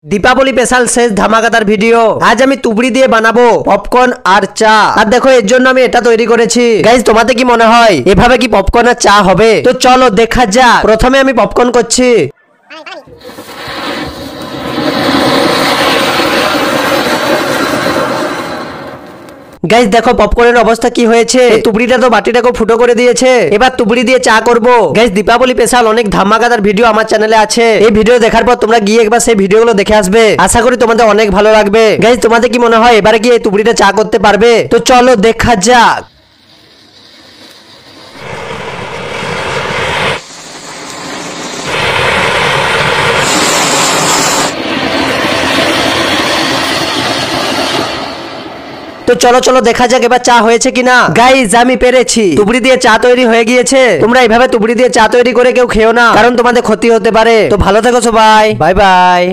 Deepavali special শেষ ধামাকাদার video. আজ আমি তুবড়ি দিয়ে বানাবো পপকর্ন আর চা। আর দেখো এর জন্য আমি এটা তৈরি করেছি। গাইস তোমাদের কি মনে হয় এভাবে কি পপকর্ন আর চা হবে? তো চলো দেখা যাক। প্রথমে আমি পপকর্ন করছি। গাইস দেখো পপকর্নের অবস্থা কি হয়েছে। তুবড়িটা তো বাটিটাকে ফুটো করে দিয়েছে। এবার তুবড়ি দিয়ে চা করব। গাইস দীপাবলি স্পেশাল অনেক ধামাকাদার ভিডিও আমার চ্যানেলে আছে। এই ভিডিও দেখার পর তোমরা গিয়ে একবার সেই ভিডিওগুলো দেখে আসবে। আশা করি তোমাদের অনেক ভালো লাগবে। গাইস তোমাদের কি মনে হয় এবারে কি এই তুবড়িটা চা করতে পারবে? তো চলো দেখা যাক। তো চলো চলো দেখা যাক এবার চা হয়েছে কিনা। গাইজ আমি পেরেছি। তুবড়ি দিয়ে চা তৈরি হয়ে গিয়েছে। তোমরা এইভাবে তুবড়ি দিয়ে চা তৈরি করে কেউ খেও না, কারণ তোমাদের ক্ষতি হতে পারে। তো ভালো থেকো সবাই, বাই বাই।